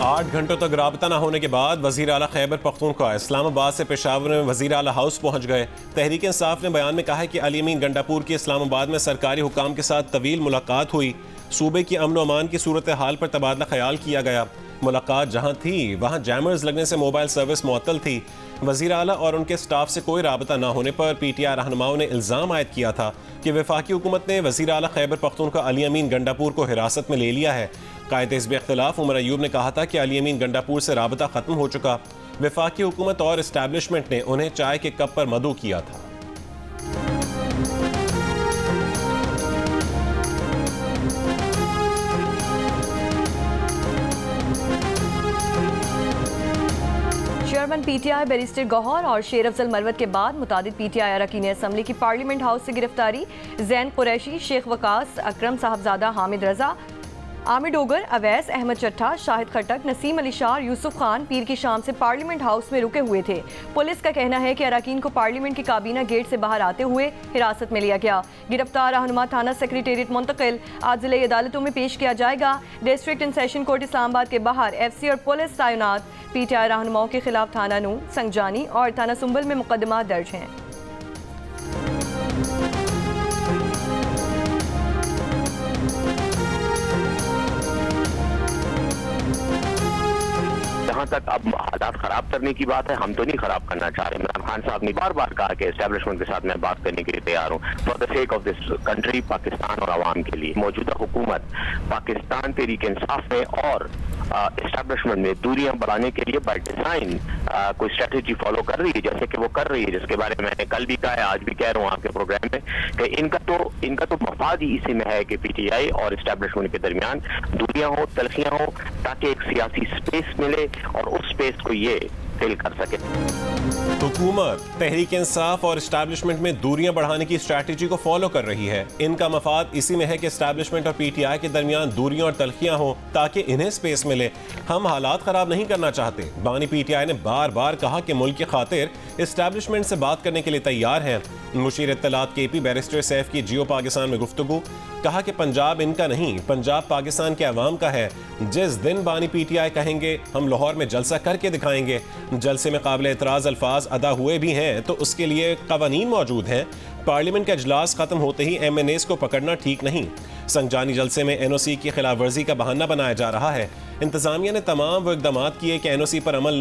8 घंटों तक राबता न होने के बाद वज़ीर आला खैबर पख्तूनख्वा इस्लामाबाद से पेशावर में वज़ीर आला हाउस पहुंच गए। तहरीक इंसाफ ने बयान में कहा है कि अली अमीन गंडापुर की इस्लामाबाद में सरकारी हुकाम के साथ तवील मुलाकात हुई। सूबे की अमन अमान की सूरत हाल पर तबादला ख्याल किया गया। मुलाकात जहाँ थी वहाँ जैमर्स लगने से मोबाइल सर्विस मुअत्तल थी। वज़ीर आला और उनके स्टाफ से कोई राबता न होने पर PTI रहनुमाओं ने इल्ज़ाम आयद किया था कि वफाकी हुकूमत ने वज़ीर आला खैबर पख्तूनख्वा अली अमीन गंडापुर को हिरासत में ले लिया है। कायदे हिज़्ब इख्तिलाफ उमर अयूब ने कहा था कि अली अमीन गंडापुर से राबता ख़त्म हो चुका। वफाकी हुकूमत और इस्टेब्लिशमेंट ने उन्हें चाय के कप पर मदऊ किया था। चेयरमैन PTI बैरिस्टर गौहर और शेर अफजल मरवत के बाद मुतादिद PTI अरकान असम्बली की पार्लियामेंट हाउस से गिरफ्तारी। जैन कुरैशी, शेख वकास, अकरम साहबजादा, हामिद रजा, आमिर डोगर, अवैस अहमद चट्ठा, शाहिद खटक, नसीम अली शाह, यूसुफ खान पीर की शाम से पार्लियामेंट हाउस में रुके हुए थे। पुलिस का कहना है कि अरकान को पार्लियामेंट की काबीना गेट से बाहर आते हुए हिरासत में लिया गया। गिरफ्तार रहनुमा थाना सेक्रेटेरिएट मुंतकिल, आज जिले अदालतों में पेश किया जाएगा। District and session court Islamabad के बाहर FC और पुलिस तैनात। PTI रहनुमाओं के खिलाफ थाना नू, संगजानी और थाना सुंबल में मुकदमा दर्ज हैं। जहाँ तक अब हालात खराब करने की बात है, हम तो नहीं खराब करना चाह रहे। इमरान खान साहब ने बार बार कहा कि एस्टेब्लिशमेंट के साथ मैं बात करने के लिए तैयार हूँ, for the sake of this country, Pakistan और आवाम के लिए। मौजूदा हुकूमत पाकिस्तान तहरीक इंसाफ में और एस्टेब्लिशमेंट में दूरियां बढ़ाने के लिए बाय डिजाइन कोई स्ट्रेटेजी फॉलो कर रही है, जैसे कि वो कर रही है, जिसके बारे में मैंने कल भी कहा है, आज भी कह रहा हूँ आपके प्रोग्राम में कि इनका तो मफाद ही इसी में है कि PTI और एस्टेब्लिशमेंट के दरमियान दूरियां हो, तलखियां हो, ताकि एक सियासी स्पेस मिले और उस स्पेस को ये फिल कर सके। हुकूमत तहरीक इंसाफ और एस्टैब्लिशमेंट में दूरियां बढ़ाने की स्ट्रैटेजी को फॉलो कर रही है। इनका मफाद इसी में है कि एस्टैब्लिशमेंट और PTI के दरमियान दूरियां और तलखियां हो ताकि इन्हें स्पेस मिले। हम हालात खराब नहीं करना चाहते। बानी PTI ने बार बार कहा कि मुल्क की खातिर एस्टैब्लिशमेंट से बात करने के लिए तैयार हैं। मुशीर इत्तलात KP बैरिस्टर सैफ की जियो पाकिस्तान में गुफ्तगू, कहा कि पंजाब इनका नहीं, पंजाब पाकिस्तान के अवाम का है। जिस दिन बानी PTI कहेंगे हम लाहौर में जलसा करके दिखाएंगे। जलसे में काबिल एतराज़ अल्फाज अदा हुए भी हैं तो उसके लिए कवानीन मौजूद हैं। पार्लियामेंट का इजलास खत्म होते ही MNAs को पकड़ना ठीक नहीं। संगजानी जलसे में NOC की खिलाफ वर्जी का बहाना बनाया जा रहा है। इंतजामिया ने तमाम वो इकदाम किए कि NOC पर अमल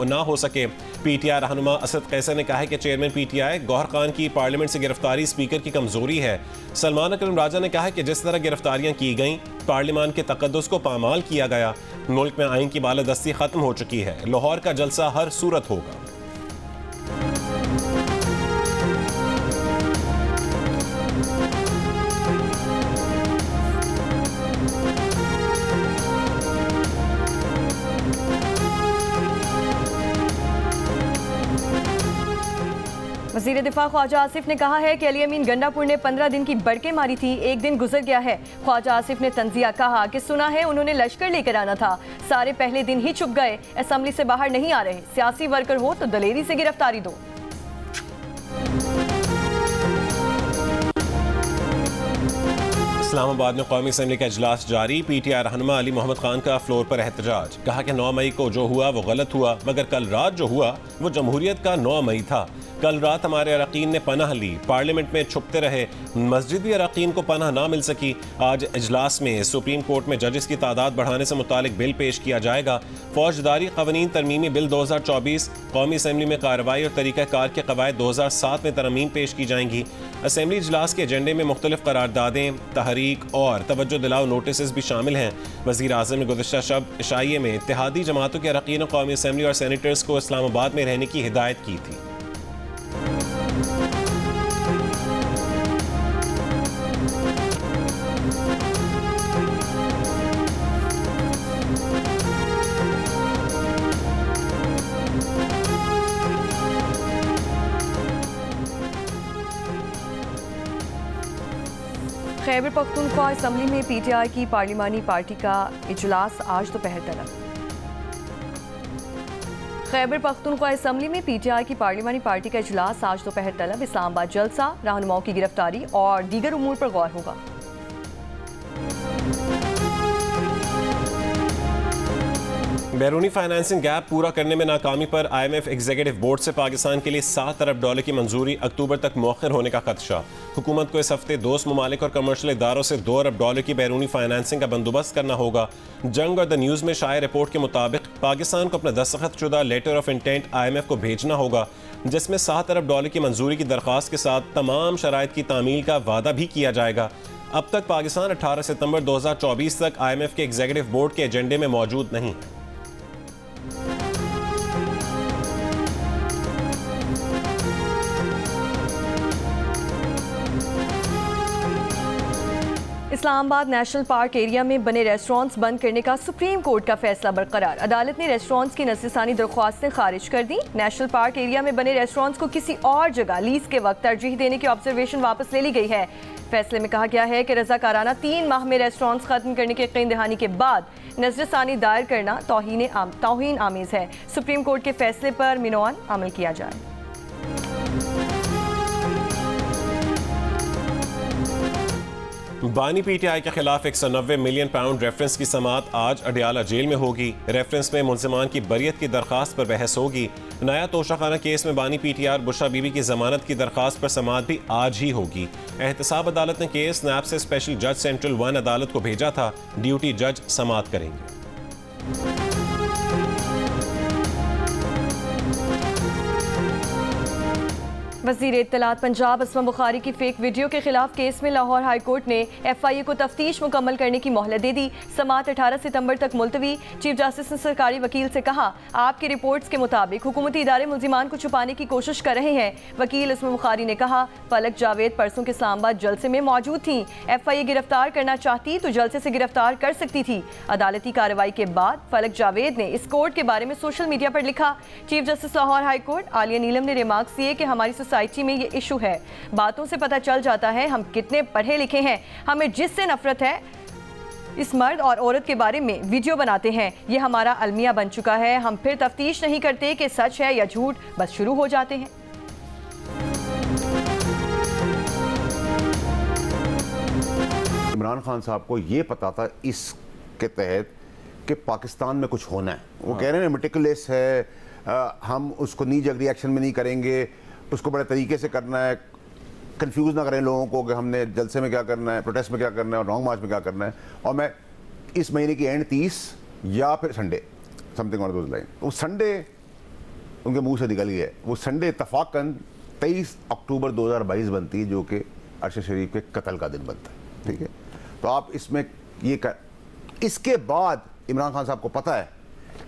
ना हो सके। PTI रहनुमा असद कैसर ने कहा है कि चेयरमैन PTI गौहर खान की पार्लियामेंट से गिरफ्तारी स्पीकर की कमजोरी है। सलमान अकरम राजा ने कहा है कि जिस तरह गिरफ्तारियां की गईं, पार्लियामान के तकद्दुस को पामाल किया गया। मुल्क में आइन की बालादस्ती खत्म हो चुकी है। लाहौर का जलसा हर सूरत होगा। वज़ीर दिफा ख्वाजा आसिफ ने कहा है कि अली अमीन गंडापुर ने 15 दिन की बड़के मारी थी, एक दिन गुजर गया है। ख्वाजा आसिफ ने तंजिया कहा कि सुना है उन्होंने लश्कर लेकर आना था, सारे पहले दिन ही छुप गए, असेंबली से बाहर नहीं आ रहे। सियासी वर्कर हो तो दलेरी से गिरफ्तारी दो। इस्लामाबाद में कौमी असेंबली का इजलास जारी। PTI रहनुमा अली मोहम्मद खान का फ्लोर पर एहतजाज, कहा कि 9 मई को जो हुआ वो गलत हुआ, मगर कल रात जो हुआ वो जमहूरियत का 9 मई था। कल रात हमारे अरकान ने पनाह ली, पार्लियामेंट में छुपते रहे, मस्जिद भी अरकान को पनाह ना मिल सकी। आज इजलास में सुप्रीम कोर्ट में जजेस की तादाद बढ़ाने से मुतालिक बिल पेश किया जाएगा। फौजदारी कवानीन तरमीमी बिल 2024, कौमी असेंबली में कार्रवाई और तरीक़ाकार के कवायद 2007 में तरमीम पेश की जाएंगी। असेंबली इजलास के एजेंडे में मुख्तलिफ करारदादें, तहरीक और तवज्जो दिलाओ नोटिस भी शामिल हैं। वज़ीर आज़म ने गुज़िश्ता शब इशाइये में इत्तेहादी जमातों के अरकान कौमी असेंबली और सेनेटर्स को इस्लामाबाद में रहने की हिदायत की थी। खैबर पख्तूनख्वा असम्बली में PTI की पार्लिमानी पार्टी का इजलास आज दोपहर तलब। खैबर पख्तूनख्वा असम्बली में PTI की पार्लिमानी पार्टी का इजलास आज दोपहर तलब। इस्लामाबाद जलसा, रहनुमाओं की गिरफ्तारी और दीगर उमूर पर गौर होगा। बैरूनी फाइनेंसिंग गैप पूरा करने में नाकामी पर IMF एग्जीक्यूटिव बोर्ड से पाकिस्तान के लिए $7 अरब की मंजूरी अक्टूबर तक मौखर होने का खदशा। हुकूमत को इस हफ्ते दोस्त ममालिक और कमर्शियल इदारों से $2 अरब की बैरूनी फाइनेंसिंग का बंदोबस्त करना होगा। जंग और द न्यूज़ में शाये रिपोर्ट के मुताबिक पाकिस्तान को अपना दस्तखतशुदा लेटर ऑफ इंटेंट IMF को भेजना होगा, जिसमें $7 अरब की मंजूरी की दरख्वास्त के साथ तमाम शराइत की तामील का वादा भी किया जाएगा। अब तक पाकिस्तान 18 सितंबर 2024 तक IMF के एग्जीक्यूटिव बोर्ड के एजेंडे में मौजूद नहीं। इस्लामाबाद नेशनल पार्क एरिया में बने रेस्टोरेंट्स बंद करने का सुप्रीम कोर्ट का फैसला बरकरार। अदालत ने रेस्टोरेंट्स की नज़रसानी दरख्वास्तें खारिज कर दी। नेशनल पार्क एरिया में बने रेस्टोरेंट्स को किसी और जगह लीज के वक्त तरजीह देने की ऑब्जर्वेशन वापस ले ली गई है। फैसले में कहा गया है कि रज़ाकाराना 3 माह में रेस्टोरेंट्स खत्म करने के यकीन दहानी के बाद नज़रसानी दायर करना तौहीन आमेज़ है। सुप्रीम कोर्ट के फैसले पर मिनोअन अमल किया जाए। बानी PTI के खिलाफ 190 मिलियन पाउंड रेफरेंस की समाअत आज अडियाला जेल में होगी। रेफरेंस में मुल्ज़िमान की बरियत की दरख्वास्त पर बहस होगी। नया तोशाखाना केस में बानी PTI और बुशरा बीबी की जमानत की दरख्वास्त पर समाअत भी आज ही होगी। एहतसाब अदालत ने केस नैब से स्पेशल जज सेंट्रल 1 अदालत को भेजा था। ड्यूटी जज समाअत करेंगे। वज़ीर इत्तलात पंजाब असमा बुखारी की फेक वीडियो के खिलाफ केस में लाहौर हाई कोर्ट ने FIA को तफ्तीश मुकम्मल करने की मोहलत दे दी। समाअत 18 सितंबर तक मुलतवी। चीफ जस्टिस ने सरकारी वकील से कहा, आपकी रिपोर्ट्स के मुताबिक हुकूमती इदारे मुल्जिमान को छुपाने की कोशिश कर रहे हैं। वकील असमा बुखारी ने कहा, फलक जावेद परसों के इस्लामाबाद जलसे में मौजूद थी। FIA गिरफ्तार करना चाहती तो जलसे से गिरफ्तार कर सकती थी। अदालती कार्रवाई के बाद फलक जावेद ने इस कोर्ट के बारे में सोशल मीडिया पर लिखा। Chief justice Lahore high court Aliya Neelum ने रिमार्क्स दिए कि हमारी सोसाइटी में ये इशू है। बातों से पता चल जाता है हम कितने पढ़े लिखे हैं। हमें जिससे नफरत है इस मर्द और औरत के बारे में वीडियो बनाते हैं। ये हमारा अलमिया बन चुका है। हम फिर तफ्तीश नहीं करते कि सच है या झूठ, बस शुरू हो जाते हैं। इमरान खान साहब को ये पता था इसके तहत कि पाकिस्तान में कुछ होना है। वो कह रहे हैं मेटिकुलस है, हम उसको नी जग रिएक्शन में नहीं करेंगे, उसको बड़े तरीके से करना है, कंफ्यूज ना करें लोगों को कि हमने जलसे में क्या करना है, प्रोटेस्ट में क्या करना है और लॉन्ग मार्च में क्या करना है। और मैं इस महीने की एंड 30 या फिर Sunday something on those line, वो संडे उनके मुंह से निकल गया। वो संडे इत्तफाकन 23 अक्टूबर 2022 बनती है, जो कि अरशद शरीफ के कत्ल का दिन बनता है। ठीक है, तो आप इसमें ये इसके बाद इमरान खान साहब को पता है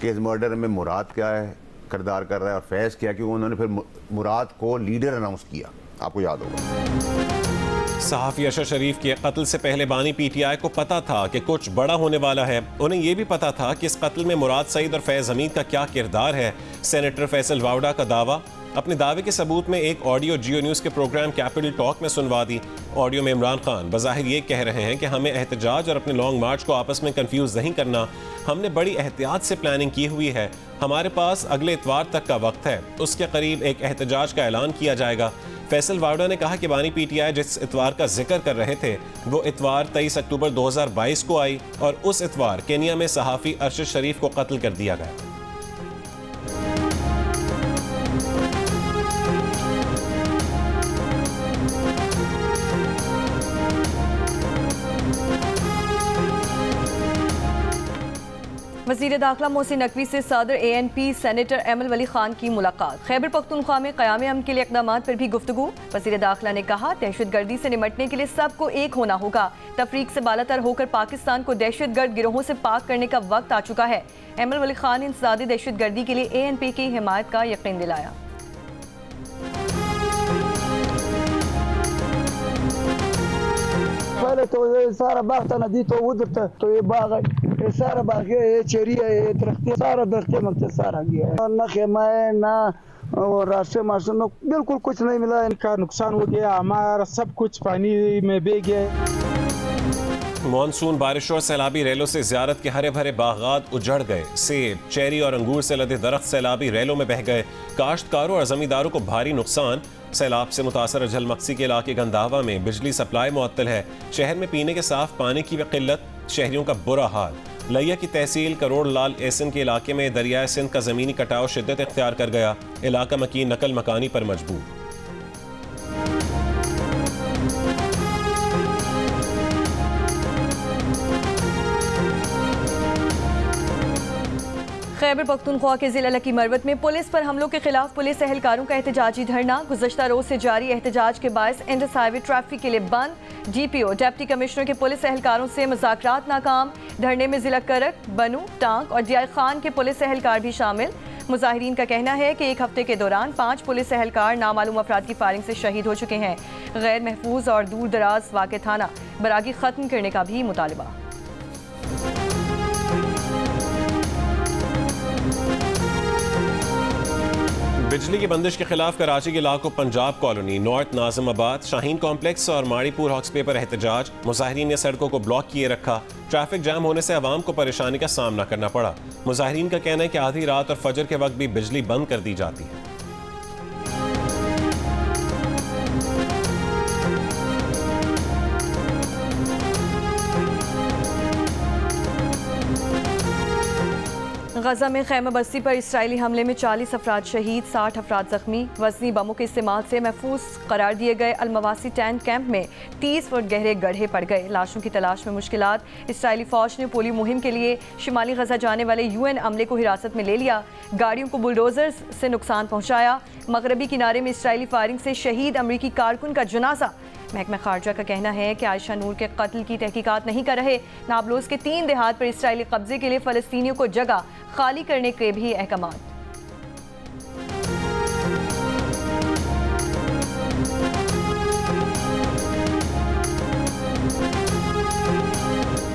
कि इस मर्डर में मुराद क्या है, किरदार कर रहा है और फैज़ किया कि उन्होंने फिर मुराद को लीडर अनाउंस किया। आपको याद होगा सहाफ़ी अरशद शरीफ के कत्ल से पहले बानी PTI को पता था कि कुछ बड़ा होने वाला है। उन्हें यह भी पता था कि इस कत्ल में मुराद सईद और फैज़ हमीद का क्या किरदार है। सेनेटर फैसल वावड़ा का दावा। अपने दावे के सबूत में एक ऑडियो जियो न्यूज़ के प्रोग्राम कैपिटल टॉक में सुनवा दी। ऑडियो में इमरान खान बज़ाहिर ये कह रहे हैं कि हमें एहतजाज और अपने लॉन्ग मार्च को आपस में कंफ्यूज नहीं करना। हमने बड़ी एहतियात से प्लानिंग की हुई है। हमारे पास अगले इतवार तक का वक्त है, उसके करीब एक एहतजाज का ऐलान किया जाएगा। फैसल वावड़ा ने कहा कि बानी PTI जिस इतवार का जिक्र कर रहे थे वो इतवार 23 अक्टूबर 2022 को आई और उस इतवार केनिया में सहाफ़ी अरशद शरीफ को कत्ल कर दिया गया। वज़ीर दाखिला मोहसिन नकवी से सदर ANP सेनेटर एमल वली खान की मुलाकात। खैबर पख्तूनख्वा में क़याम अमन के लिए इक़दामात पर भी गुफ्तगू। वज़ीर दाखिला ने कहा, दहशतगर्दी से निमटने के लिए सबको एक होना होगा। तफरीक से बालातर होकर पाकिस्तान को दहशतगर्द गिरोहों से पाक करने का वक्त आ चुका है। एमल वली खान ने इंसदादी दहशतगर्दी के लिए ANP की हिमायत का यकीन दिलाया। पहले तो ये सारा बाग था, नदी तो उधर था, तो ये बाग है, ये सारा बाग है, ये चेरी है, ये दरख्त, सारा दरख्त सारा गया है। ना खेमा है ना और रास्ते मार्शल बिल्कुल कुछ नहीं मिला। इनका नुकसान हो गया, हमारा सब कुछ पानी में बह गया। मानसून बारिशों और सैलाबी रेलों से ज़ियारत के हरे भरे बागात उजड़ गए। सेब, चेरी और अंगूर से लदे दरख्त सैलाबी रेलों में बह गए। काश्तकारों और जमींदारों को भारी नुकसान। सैलाब से मुतासर झलमक्सी के इलाके गंदावा में बिजली सप्लाई मुअत्तल है। शहर में पीने के साफ पानी की किल्लत, शहरियों का बुरा हाल। लिया की तहसील करोड़ लाल एसन के इलाके में दरियाए सिंध का ज़मीनी कटाव शिद्दत इख्तियार कर गया। इलाका मकीन नकल मकानी पर मजबूर। खैबर पख्तूनख्वा के जिला लकी मरवत में पुलिस पर हमलों के खिलाफ पुलिस एहलकारों का एहतजाजी धरना। गुज़श्ता रोज से जारी एहतजाज के बायस इंडस हाईवे ट्रैफिक के लिए बंद। DPO डिप्टी कमिश्नर के पुलिस एहलकारों से मुज़ाकरात नाकाम। धरने में जिला करक, बनू, टांग और DI खान के पुलिस एहलकार भी शामिल। मुजाहिरीन का कहना है कि एक हफ्ते के दौरान 5 पुलिस एहलकार नामालूम अफराद की फायरिंग से शहीद हो चुके हैं। गैर महफूज और दूर दराज वाक़े थाना बरागी ख़त्म करने का भी मुतालबा। बिजली की बंदिश के खिलाफ कराची के इलाकों Punjab colony, north Nazimabad, Shaheen complex और माड़ीपुर हॉक्सपे पर एहतजाज। मुजाहिरीन ने सड़कों को ब्लॉक किए रखा। ट्रैफिक जाम होने से आवाम को परेशानी का सामना करना पड़ा। मुजाहिरीन का कहना है कि आधी रात और फजर के वक्त भी बिजली बंद कर दी जाती है। गजा में खैमा बस्ती पर इसराइली हमले में 40 अफराद शहीद, 60 अफराद जख्मी। वज़नी बमों के इस्तेमाल से महफूज करार दिए गए अलमवासी टैंक कैंप में 30 फुट गहरे गड्ढे पड़ गए। लाशों की तलाश में मुश्किलात। इसराइली फौज ने पोलियो मुहिम के लिए शिमाली गजा जाने वाले UN अमले को हिरासत में ले लिया। गाड़ियों को बुलडोजर्स से नुकसान पहुंचाया। मगरबी किनारे में इसराइली फायरिंग से शहीद अमरीकी कारकुन का जनाजा। महकमा खारजा का कहना है कि आयशा नूर के कत्ल की तहकीकात नहीं कर रहे। नाबलोस के 3 देहात पर इसराइली कब्जे के लिए फ़लस्तीनियों को जगह खाली करने के भी अहकाम।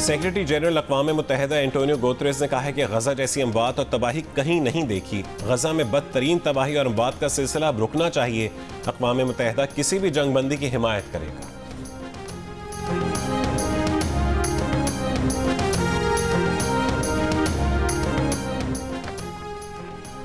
सेक्रेटरी जनरल अक़वाम मुत्तहिदा एंटोनियो गुतेरेस ने कहा है कि गजा जैसी अमवात और तबाही कहीं नहीं देखी। गजा में बदतरीन तबाही और अमवात का सिलसिला अब रुकना चाहिए। अक़वाम मुत्तहिदा किसी भी जंगबंदी की हिमायत करेगा।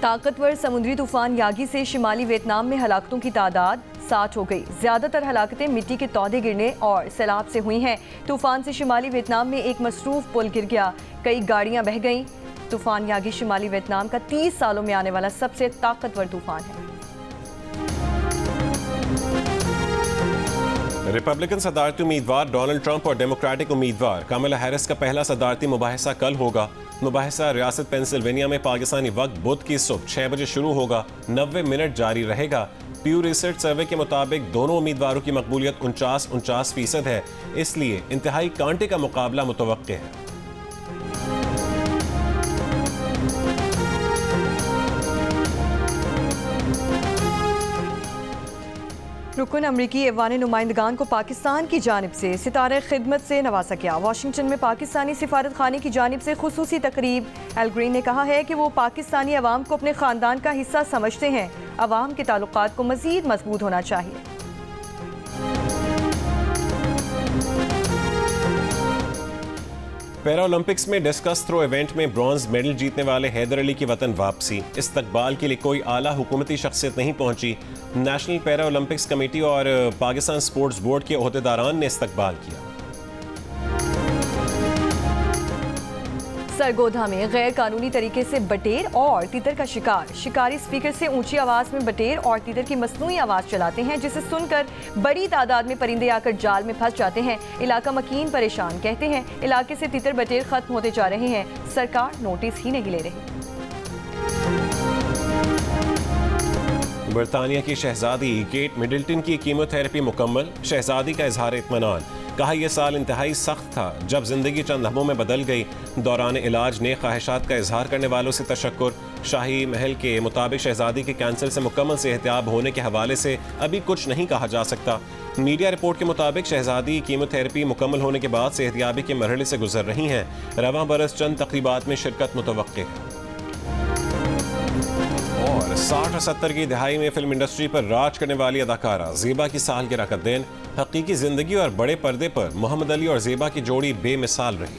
ताकतवर समुद्री तूफान यागी से शिमाली वियतनाम में हलाकतों की तादाद 60 हो गई। ज्यादातर हलाकतें मिट्टी के तौदे गिरने और सैलाब से हुई हैं। तूफान से शिमाली वियतनाम में एक मसरूफ पुल गिर गया, कई गाड़ियां बह गईं। तूफान यागी शिमाली वियतनाम का 30 सालों में आने वाला सबसे ताकतवर तूफान है। रिपब्लिकन सदारती उम्मीदवार डोनाल्ड ट्रंप और डेमोक्रेटिक उम्मीदवार कमला हैरिस का पहला सदारती मुबाहिसा कल होगा। मुबाहिसा रियासत पेंसिल्वेनिया में पाकिस्तानी वक्त बुध की सुबह 6 बजे शुरू होगा, 90 मिनट जारी रहेगा। प्यू रिसर्च सर्वे के मुताबिक दोनों उम्मीदवारों की मकबूलियत 49% है, इसलिए इंतहाई कांटे का मुकाबला मुतवक्के है। रुकन अमरीकी ऐवान नुमाइंदगान को पाकिस्तान की जानिब से सितारे खिदमत से नवाजा गया। वाशिंगटन में पाकिस्तानी सिफारत खाने की जानिब से खुसूसी तकरीब। एल ग्रीन ने कहा है कि वो पाकिस्तानी अवाम को अपने ख़ानदान का हिस्सा समझते हैं। अवाम के ताल्लुकात को मज़ीद मजबूत होना चाहिए। पैरालंपिक्स में डिस्कस थ्रो इवेंट में ब्रॉन्ज मेडल जीतने वाले हैदर अली की वतन वापसी। इस्तकबाल के लिए कोई आला हुकूमती शख्सियत नहीं पहुंची। नेशनल पैरालंपिक्स कमेटी और पाकिस्तान स्पोर्ट्स बोर्ड के ओहदेदारान ने इस्तकबाल किया। सरगोधा में गैर कानूनी तरीके से बटेर और तीतर का शिकार। शिकारी स्पीकर से ऊंची आवाज में बटेर और तीतर की मसनूई आवाज चलाते हैं, जिसे सुनकर बड़ी तादाद में परिंदे आकर जाल में फंस जाते हैं। इलाका मकीन परेशान, कहते हैं इलाके से तीतर बटेर खत्म होते जा रहे हैं, सरकार नोटिस ही नहीं ले रही। बरतानिया की शहजादी केट मिडल्टन की कीमोथेरेपी मुकम्मल। शहजादी का इजहार इत्मीनान, कहा यह साल इंतहाई सख्त था जब जिंदगी चंद लम्हों में बदल गई। दौरान इलाज ने ख्वाहिशात का इजहार करने वालों से तशक्कुर। शाही महल के मुताबिक शहजादी के कैंसर से मुकम्मल सेहतियाब होने के हवाले से अभी कुछ नहीं कहा जा सकता। मीडिया रिपोर्ट के मुताबिक शहजादी कीमोथेरेपी मुकम्मल होने के बाद सेहतियाबी के मरहले से गुजर रही हैं। रवां बरस चंद तकरीबात में शिरकत मुतवक्के है। और 60 और 70 की दहाई में फिल्म इंडस्ट्री पर राज करने वाली अदाकारा ज़ेबा की सालगिरह का दिन। हकीकी जिंदगी और बड़े पर्दे पर मोहम्मद अली और ज़ेबा की जोड़ी बेमिसाल रही।